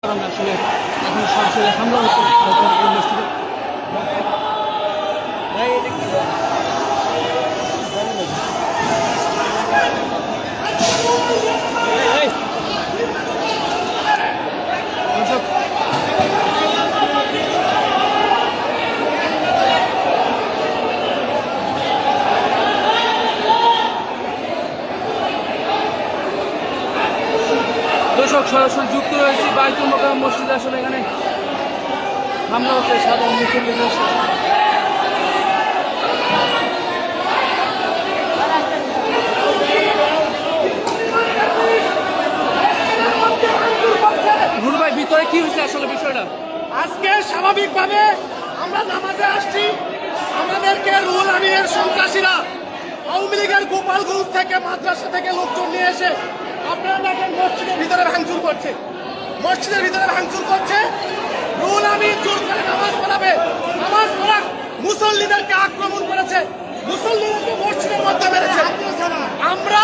কারণে আসলে এখন সরাসরি হামলা হচ্ছে মসজিদে। দর্শক সরাসরি যুক্ত রয়েছে বাইতুল মোকাররম মসজিদে। আসলে এখানে হামলা হচ্ছে সাধারণ মুসল্লিদের। নুর ভাই, ভিতরে কি হয়েছে আসলে বিষয়টা? আজকে স্বাভাবিকভাবে আমরা নামাজে আসছি, আমাদেরকে রুহুল আমিনের সন্ত্রাসীরা আওয়ামী লীগের গোপালগঞ্জ থেকে মাদ্রাসা থেকে লোকজন নিয়ে এসে আপনারা দেখেন মসজিদের ভিতরে ভাঙচুর করছে। মসজিদের ভিতরে ভাঙচুর করছে। রুহুল আমিন জোর করে নামাজ পড়াবে, নামাজ পড়া মুসল্লিদেরকে আক্রমণ করেছে, মুসল্লিদেরকে মসজিদের মধ্যে মেরেছে। আমরা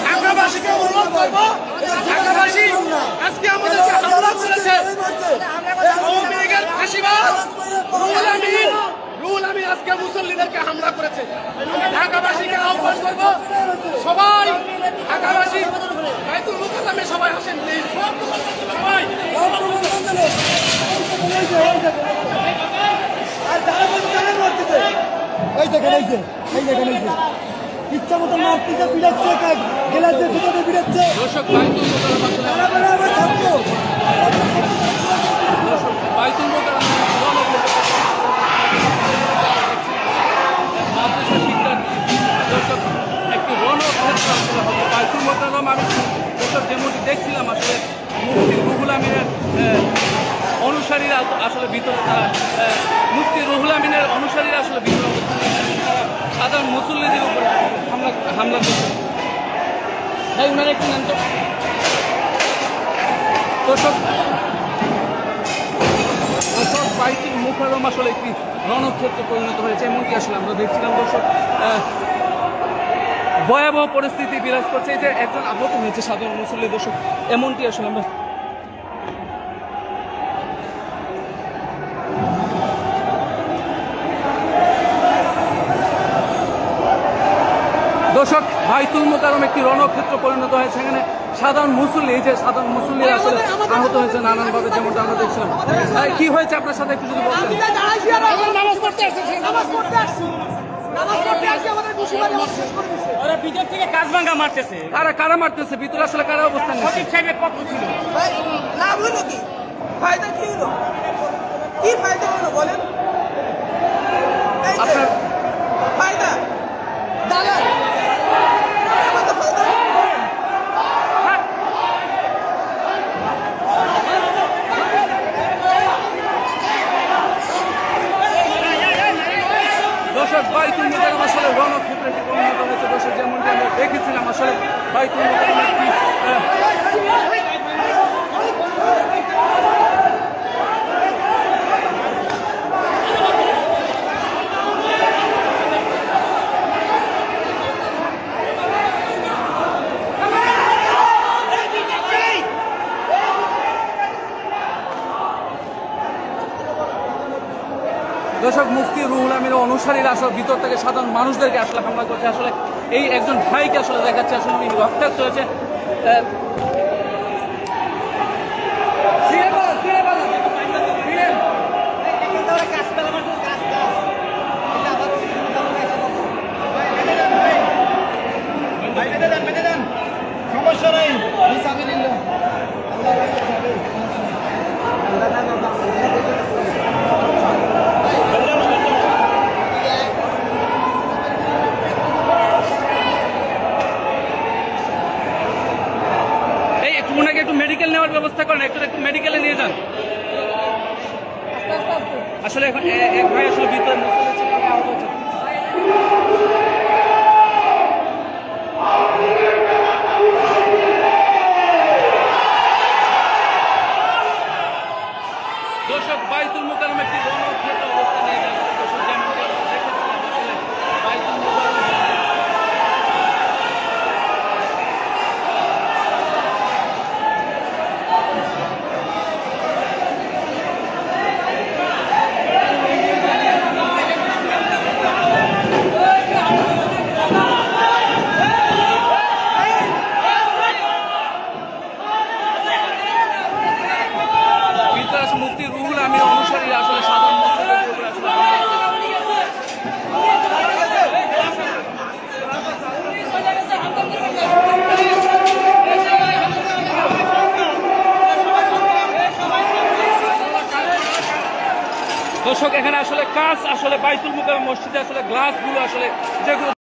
ঢাকাবাসীকে অনুরোধ করবো, ঢাকাবাসী আজকে আমাদেরকে হামলা করেছে আওয়ামী লীগের ফাঁসিবাদ রুহুল আমিন আজকে মুসল্লিদেরকে হামলা করেছে। ঢাকাবাসীকে আহ্বান করবো, সবাই ঢাকাবাসী বাইতুল মুকাররমে সবাই আসেন প্লিজ। সবাই ইচ্ছা মতো মারতেছে, বিড়াচ্ছে, গেলাতে ভিতরে বিড়াচ্ছে। দর্শক বাইতুল মোকাররম মাদ্রাসা শিক্ষার্থী দর্শক একটি রণক্ষেত্র আসলে হবে বাইতুল মোকাররম। আমি দর্শক যেমনটি দেখছিলাম আসলে মুফতি রুহুল আমিনের অনুসারীরা আসলে ভিতরে, তারা মুফতি রুহুল আমিনের অনুসারীরা আসলে ভিতরে সাধারণ মুসল্লিদের উপরে হামলা করছে। ভাই ওনারা একটু নেন তো। দর্শক বাইতুল মোকাররম আসলে একটি রণক্ষেত্রে পরিণত হয়েছে, এমনকি আসলে আমরা দেখছিলাম। দর্শক ভয়াবহ পরিস্থিতি বিরাজ করছে, এতে একজন আহত হয়েছে সাধারণ মুসল্লি। দর্শক এমনটি আসলে আমরা দর্শক বাইতুল মোকাররম একটি রণক্ষেত্র পরিণত হয়েছে। এখানে সাধারণ মুসল্লি, এই যে সাধারণ মুসল্লি আসলে আহত হয়েছে নানানভাবে, যেমনটা আমরা দেখছিলাম। কি হয়েছে আপনার সাথে একটু যদি বলতেন। ভিতর থেকে কাজ ভাঙ্গা মারতেছে। কারা মারতেছে ভিতরে, আসলে কারা অবস্থান নিচ্ছে? সাহেবের পক্ষ ছিল। লাভ হলো কি? ফায়দা কি হলো? কি ফায়দা হলো বলেন? আপনার ফায়দা দালাল দর্শক বাইতুল মোকাররম আসলে রণক্ষেত্রে পরিণত হয়েছে। দর্শক যেমনটি আমরা দেখেছিলাম আসলে বাইতুল মোকাররম একটি দর্শক মুফতি রুহুল আমিনের অনুসারীরা আসলে ভিতর থেকে সাধারণ মানুষদেরকে আসলে হামলা করছে। আসলে এই একজন ভাইকে আসলে দেখাচ্ছে আসলে উনি রক্তাক্ত হয়েছে। সমস্যা নাই। ওনাকে একটু মেডিকেল নেওয়ার ব্যবস্থা করেন, একটু মেডিকেলে নিয়ে যান। আসলে এখন এক ভাই আসলে ভিতরে দর্শক বাইতুল মোকাররম একটি রণক্ষেত্র অবস্থা নিয়ে যাচ্ছে। দর্শক যেমনটি আমরা দেখেছিলাম আসলে বাইতুল মোকাররম দর্শক এখানে আসলে কাজ আসলে বাইতুল মুকাররম মসজিদে আসলে গ্লাসগুলো আসলে যেগুলো